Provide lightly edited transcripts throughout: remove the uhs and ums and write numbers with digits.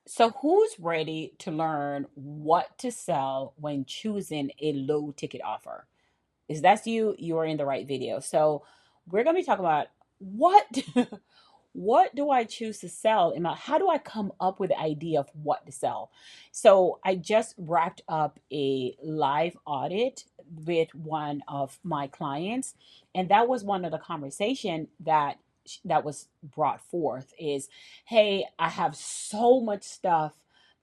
So, who's ready to learn what to sell when choosing a low ticket offer? Is that's you, you are in the right video. So, we're going to be talking about what what do I choose to sell and how do I come up with the idea of what to sell? So, I just wrapped up a live audit with one of my clients, and that was one of the conversation that was brought forth is, hey, I have so much stuff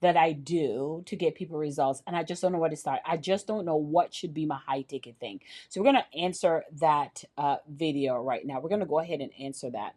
that I do to get people results, and I just don't know where to start. I just don't know what should be my high ticket thing. So we're going to answer that video right now. We're going to go ahead and answer that.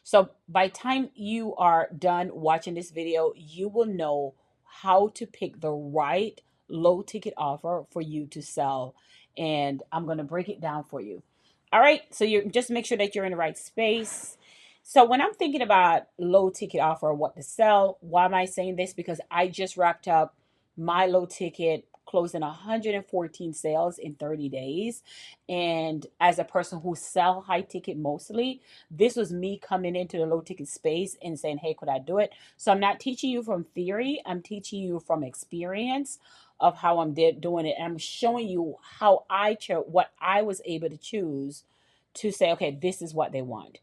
So by the time you are done watching this video, you will know how to pick the right low ticket offer for you to sell. And I'm going to break it down for you. All right. So you just make sure that you're in the right space. So when I'm thinking about low ticket offer, what to sell, why am I saying this? Because I just wrapped up my low ticket closing 114 sales in 30 days. And as a person who sell high ticket mostly, this was me coming into the low ticket space and saying, hey, could I do it? So I'm not teaching you from theory. I'm teaching you from experience of how I'm doing it. And I'm showing you how I chose, what I was able to choose to say, okay, this is what they want.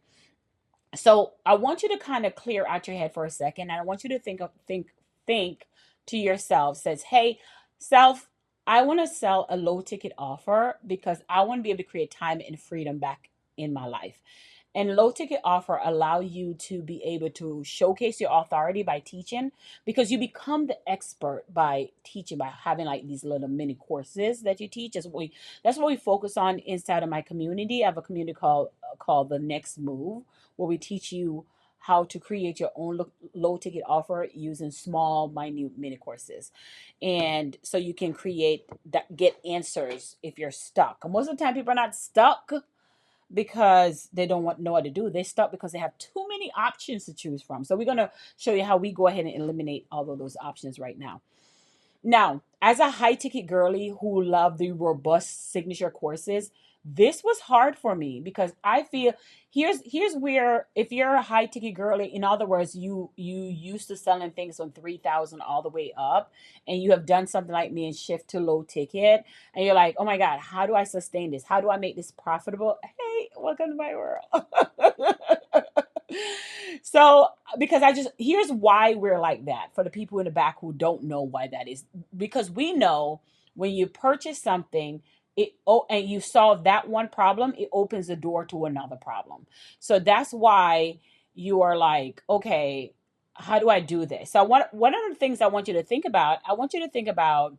So I want you to kind of clear out your head for a second. And I want you to think to yourself, says, hey, self, I want to sell a low ticket offer because I want to be able to create time and freedom back in my life. And low ticket offer allow you to be able to showcase your authority by teaching, because you become the expert by teaching, by having like these little mini courses that you teach. That's what we focus on inside of my community. I have a community called the Next Move, where we teach you how to create your own low ticket offer using small, minute mini courses. And so you can create that, get answers if you're stuck. And most of the time, people are not stuck because they don't know what to do. They're stuck because they have too many options to choose from. So we're going to show you how we go ahead and eliminate all of those options right now. Now, as a high ticket girly who loved the robust signature courses, this was hard for me because I feel here's where, if you're a high ticket girly, in other words, you used to selling things from 3,000 all the way up, and you have done something like me and shift to low ticket, and you're like, oh my God, how do I sustain this? How do I make this profitable? Hey, welcome to my world. So, because I just, here's why we're like that for the people in the back who don't know why that is. Because we know when you purchase something, and you solve that one problem, it opens the door to another problem. So that's why you are like, okay, how do I do this? So one of the things I want you to think about, I want you to think about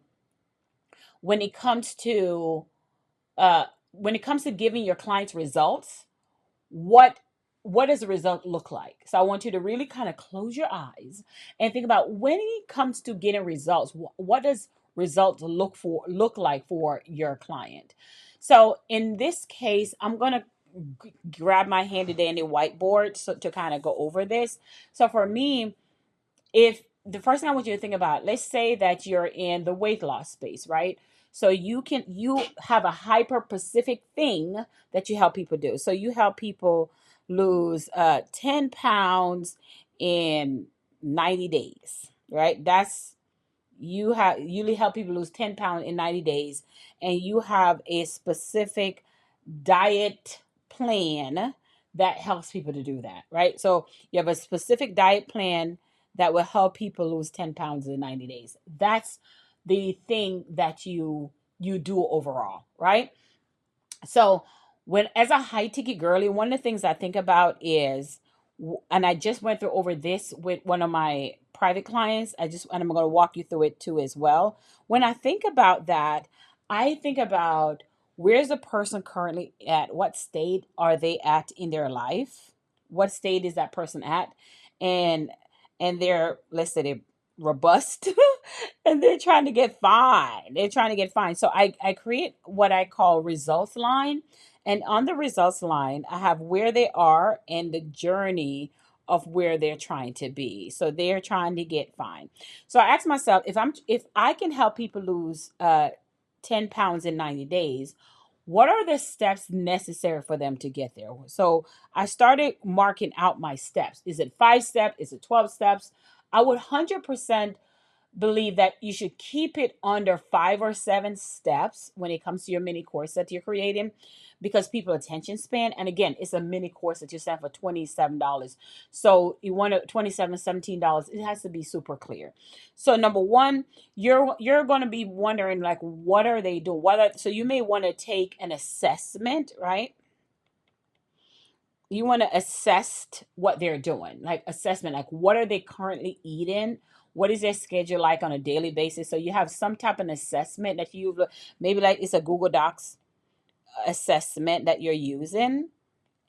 when it comes to uh when it comes to giving your clients results, what does the result look like? So I want you to really kind of close your eyes and think about, when it comes to getting results, what does results look like for your client? So in this case, I'm going to grab my handy dandy whiteboard so to kind of go over this. So for me, if the first thing I want you to think about, let's say that you're in the weight loss space, right? So you have a hyper specific thing that you help people do. So you help people lose 10 pounds in 90 days, right? That's, you help people lose 10 pounds in 90 days, and you have a specific diet plan that helps people to do that, right? So you have a specific diet plan that will help people lose 10 pounds in 90 days. That's the thing that you do overall, right? So when, as a high ticket girly, one of the things I think about is, and I just went through over this with one of my private clients. And I'm going to walk you through it too as well. When I think about that, I think about, where's the person currently at? What state are they at in their life? What state is that person at? And they're, let's say they're robust and they're trying to get fine. They're trying to get fine. So I create what I call results line. And on the results line, I have where they are and the journey of where they're trying to be. So they're trying to get fine. So I ask myself, if I can help people lose 10 pounds in 90 days, what are the steps necessary for them to get there? So I started marking out my steps. Is it 5 steps? Is it 12 steps? I would 100% believe that you should keep it under 5 or 7 steps when it comes to your mini course that you're creating, because people attention span, and again, it's a mini course that you sell for $27. So you want to $17, it has to be super clear. So number one, you're going to be wondering, like, what are they doing? So you may want to take an assessment, right? You want to assess what they're doing, like assessment, like what are they currently eating, what is their schedule like on a daily basis. So you have some type of assessment that you, maybe like it's a Google Docs assessment that you're using,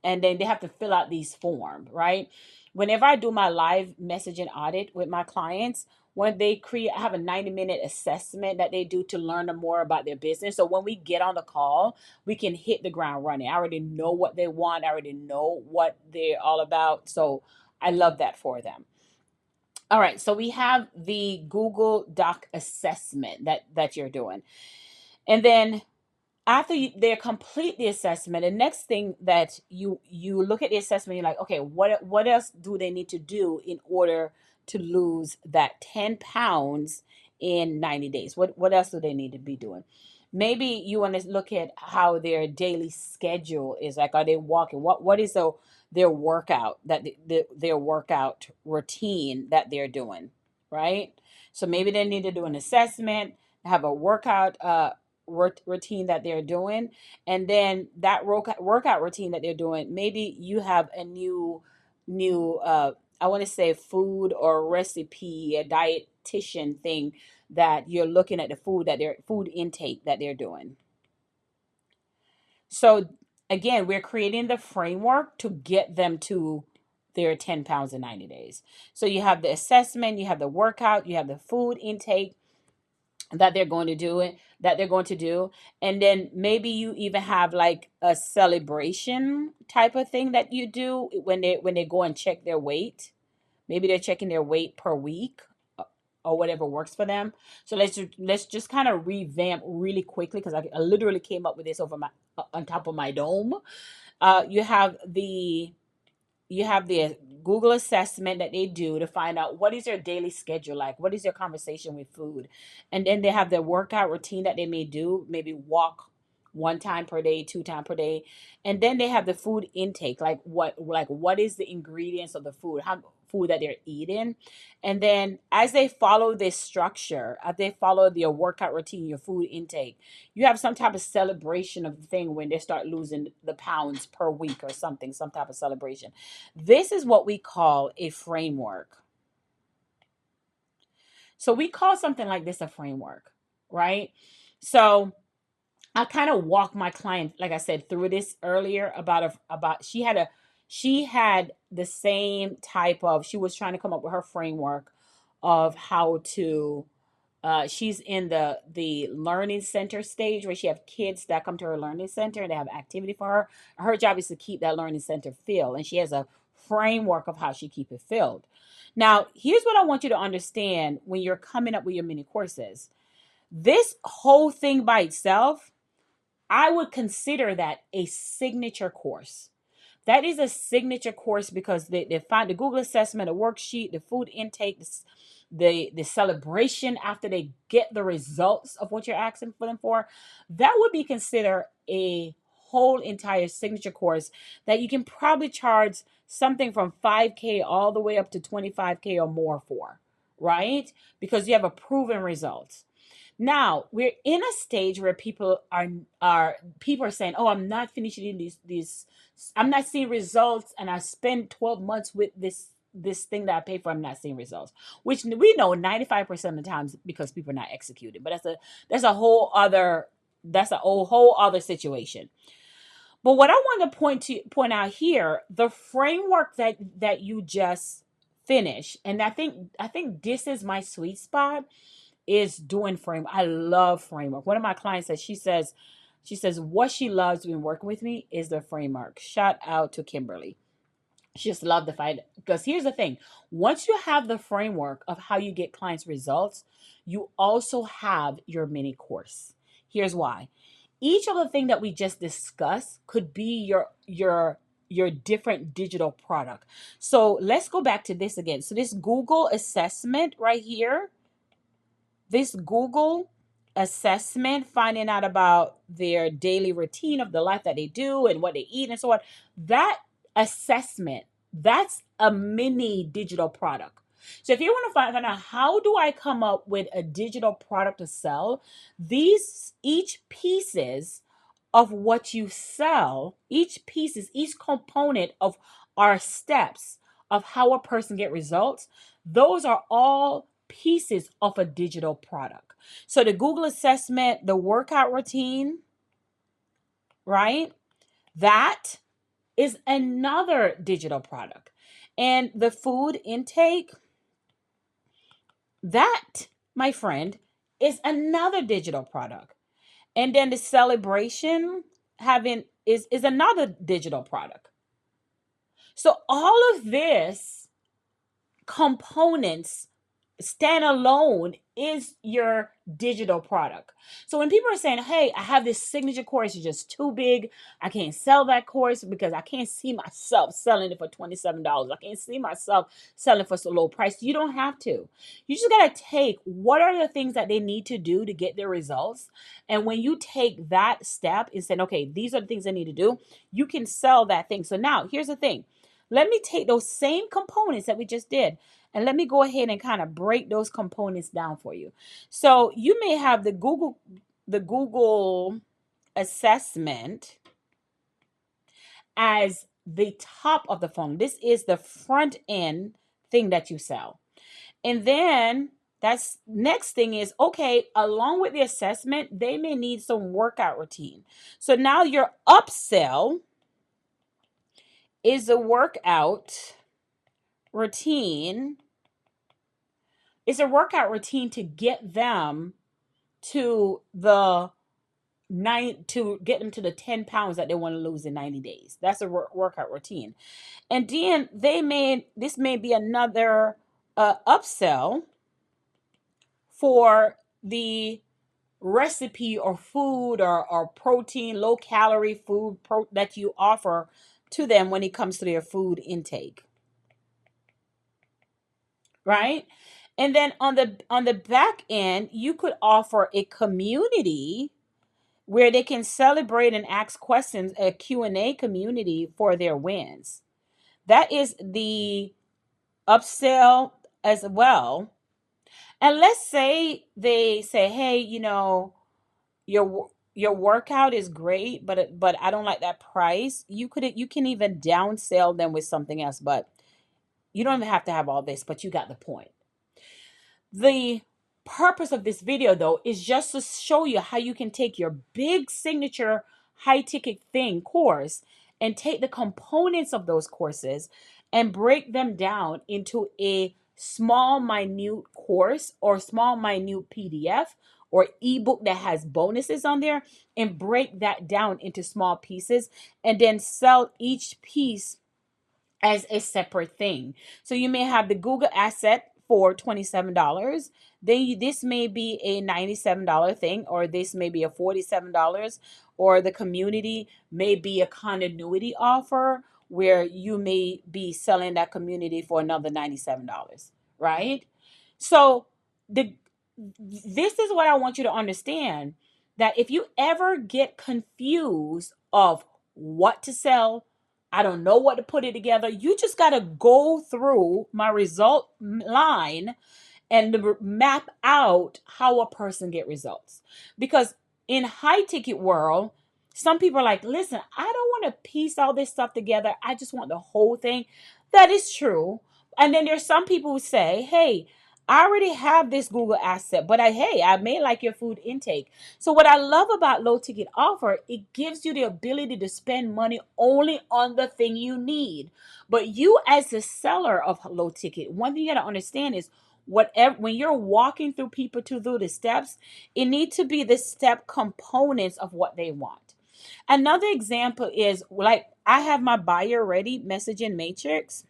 and then they have to fill out these forms, right? Whenever I do my live messaging audit with my clients, when they create, I have a 90-minute assessment that they do to learn more about their business. So when we get on the call, we can hit the ground running. I already know what they want. I already know what they're all about. So I love that for them. All right, so we have the Google Doc assessment that you're doing. And then after they complete the assessment, the next thing that you look at the assessment, you're like, okay, what else do they need to do in order to lose that 10 pounds in 90 days? What else do they need to be doing? Maybe you want to look at how their daily schedule is. Like, are they walking? What is their workout, that their workout routine that they're doing, right? So maybe they need to do an assessment, have a workout routine that they're doing, and then that workout routine that they're doing, maybe you have a new I want to say food or recipe, a dietitian thing, that you're looking at the food intake that they're doing. So again, we're creating the framework to get them to their 10 pounds in 90 days. So you have the assessment, you have the workout, you have the food intake that they're going to do it, that they're going to do. And then maybe you even have like a celebration type of thing that you do when they go and check their weight. Maybe they're checking their weight per week, or whatever works for them. So let's just kind of revamp really quickly, because I literally came up with this over my on top of my dome. You have the Google assessment that they do to find out what is their daily schedule like, what is their conversation with food, and then they have their workout routine that they may do, maybe walk 1 time per day, 2 times per day, and then they have the food intake, like what is the ingredients of the food that they're eating. And then as they follow this structure, as they follow their workout routine, your food intake, you have some type of celebration of the thing when they start losing the pounds per week or something, some type of celebration. This is what we call a framework. So we call something like this a framework, right? So I kind of walk my client, like I said, through this earlier about she had the same type of, she was trying to come up with her framework of how to, she's in the learning center stage, where she have kids that come to her learning center and they have activity for her. Her job is to keep that learning center filled, and she has a framework of how she keep it filled. Now, here's what I want you to understand when you're coming up with your mini courses. This whole thing by itself, I would consider that a signature course. That is a signature course, because they find the Google assessment, the worksheet, the food intake, the celebration after they get the results of what you're asking for them for. That would be considered a whole entire signature course that you can probably charge something from 5K all the way up to 25K or more for, right? Because you have a proven result. Now we're in a stage where people are saying, "Oh, I'm not finishing these. I'm not seeing results, and I spent 12 months with this thing that I paid for. I'm not seeing results." Which we know 95% of the times because people are not executing. But that's a whole other whole other situation. But what I want to point out here, the framework that you just finished, and I think this is my sweet spot, is doing frame. I love framework. One of my clients says, she says what she loves when working with me is the framework. Shout out to Kimberly. She just loved the fight, because here's the thing. Once you have the framework of how you get clients results, you also have your mini course. Here's why. Each of the thing that we just discussed could be your different digital product. So let's go back to this again. So this Google assessment right here, this Google assessment, finding out about their daily routine of the life that they do and what they eat and so on, that assessment, that's a mini digital product. So if you want to find out how do I come up with a digital product to sell, these each pieces of what you sell, each component of our steps of how a person get results, those are all pieces of a digital product. So the Google assessment, the workout routine, right? That is another digital product. And the food intake, that, my friend, is another digital product. And then the celebration having is another digital product. So all of this components stand alone is your digital product. So when people are saying, hey, I have this signature course, it's just too big, I can't sell that course because I can't see myself selling it for $27. I can't see myself selling for so low price. You don't have to. You just got to take what are the things that they need to do to get their results. And when you take that step and say, okay, these are the things I need to do, you can sell that thing. So now here's the thing. Let me take those same components that we just did, and let me go ahead and kind of break those components down for you. So you may have the Google assessment as the top of the funnel. This is the front end thing that you sell. And then that's next thing is, okay, along with the assessment, they may need some workout routine. So now your upsell is a workout routine. It's a workout routine to get them to the to get them to the 10 pounds that they want to lose in 90 days. That's a workout routine. And then this may be another upsell for the recipe or food or protein, low calorie food that you offer to them when it comes to their food intake. Right? And then on the back end, you could offer a community where they can celebrate and ask questions, a Q&A community for their wins. That is the upsell as well. And let's say they say, hey, your workout is great, but I don't like that price. You can even downsell them with something else, but you don't even have to have all this, but you got the point. The purpose of this video, though, is just to show you how you can take your big signature high ticket thing course and take the components of those courses and break them down into a small, minute course or small, minute PDF or ebook that has bonuses on there, and break that down into small pieces and then sell each piece as a separate thing. So you may have the Google asset for $27. Then this may be a $97 thing, or this may be a $47, or the community may be a continuity offer where you may be selling that community for another $97, right? So this is what I want you to understand, that if you ever get confused of what to sell, I don't know what to put it together, you just got to go through my result line and map out how a person get results. Because in high ticket world, some people are like, listen, I don't want to piece all this stuff together. I just want the whole thing. That is true. And then there's some people who say, hey, I already have this Google asset, but I may like your food intake. So what I love about low ticket offer, it gives you the ability to spend money only on the thing you need. But you as the seller of low ticket, one thing you got to understand is whatever, when you're walking through people to do the steps, it needs to be the step components of what they want. Another example is, like, I have my buyer ready messaging matrix.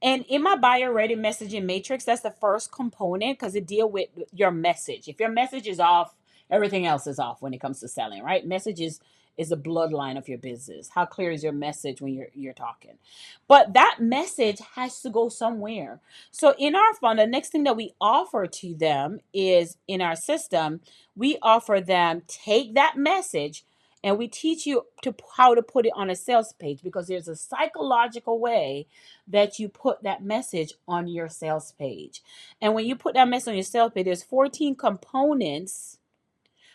And in my buyer ready messaging matrix, that's the first component because it deal with your message. If your message is off, everything else is off when it comes to selling, right? Message is is the bloodline of your business. How clear is your message when you're talking? But that message has to go somewhere. So in our fund, the next thing that we offer to them is in our system, we offer them take that message and we teach you to how to put it on a sales page, because there's a psychological way that you put that message on your sales page. And when you put that message on your sales page, there's 14 components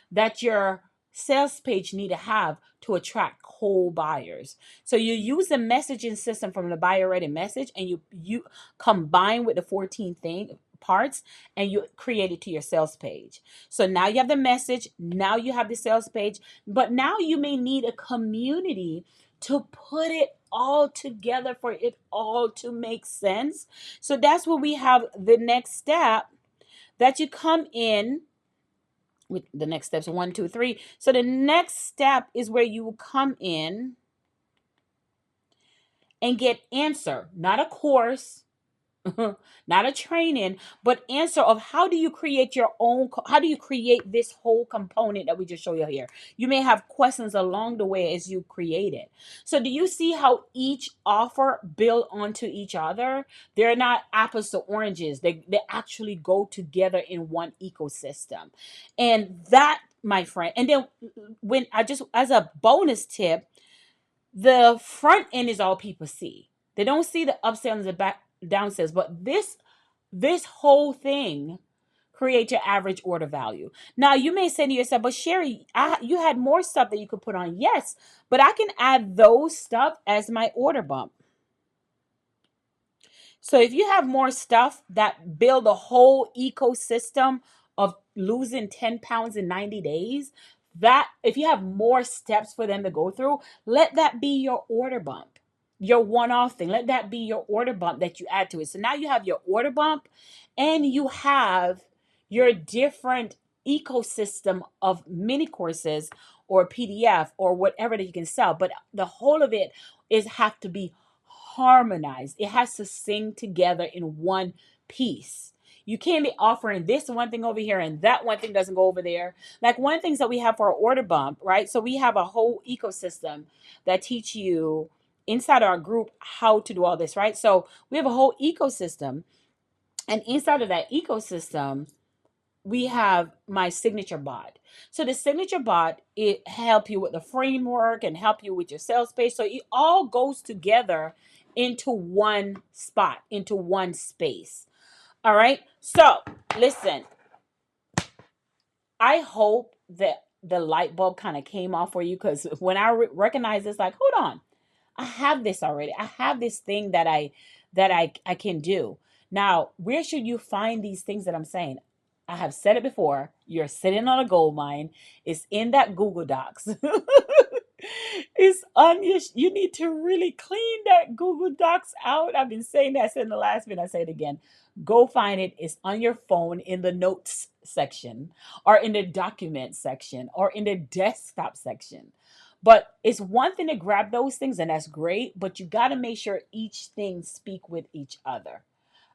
that your sales page need to have to attract cold buyers. So you use the messaging system from the buyer ready message, and you combine with the 14 parts, and you create it to your sales page. So now you have the message, now you have the sales page, but now you may need a community to put it all together for it all to make sense. So that's where we have the next step, that you come in with the next steps, 1, 2, 3. So the next step is where you will come in and get answer, not a course, not a training, but answer of how do you create your own, how do you create this whole component that we just show you here. You may have questions along the way as you create it. So do you see how each offer build onto each other? They're not apples to oranges. They actually go together in one ecosystem. And that, my friend, and then when I just, as a bonus tip, the front end is all people see. They don't see the upsell and the back downsells, but this whole thing creates your average order value. Now you may say to yourself, but Sherry, you had more stuff that you could put on. Yes, but I can add those stuff as my order bump. So if you have more stuff that build a whole ecosystem of losing 10 pounds in 90 days, that if you have more steps for them to go through, let that be your order bump, your one-off thing. Let that be your order bump that you add to it. So now you have your order bump and you have your different ecosystem of mini courses or PDF or whatever that you can sell. But the whole of it is have to be harmonized. It has to sing together in one piece. You can't be offering this one thing over here and that one thing doesn't go over there. Like one of the things that we have for our order bump, right? So we have a whole ecosystem that teach you inside our group how to do all this, right? So we have a whole ecosystem, and inside of that ecosystem, we have my signature bot. So the signature bot, it help you with the framework and help you with your sales page. So it all goes together into one spot, into one space. All right. So listen, I hope that the light bulb kind of came off for you, because when I recognize this, like, hold on, I have this already. I have this thing that I can do. Now, where should you find these things that I'm saying? I have said it before. You're sitting on a gold mine. It's in that Google Docs. It's on your, you need to really clean that Google Docs out. I've been saying that since the last minute. I say it again. Go find it. It's on your phone in the notes section or in the document section or in the desktop section. But it's one thing to grab those things, and that's great, but you got to make sure each thing speak with each other.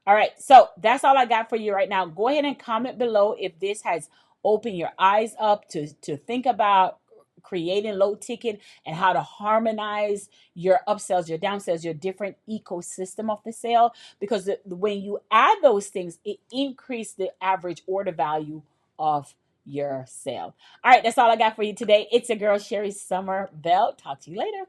All right, so that's all I got for you right now. Go ahead and comment below if this has opened your eyes up to think about creating low ticket and how to harmonize your upsells, your downsells, your different ecosystem of the sale. Because when you add those things, it increases the average order value of your sale. All right, that's all I got for you today. It's your girl, Sherry Summer Bell. Talk to you later.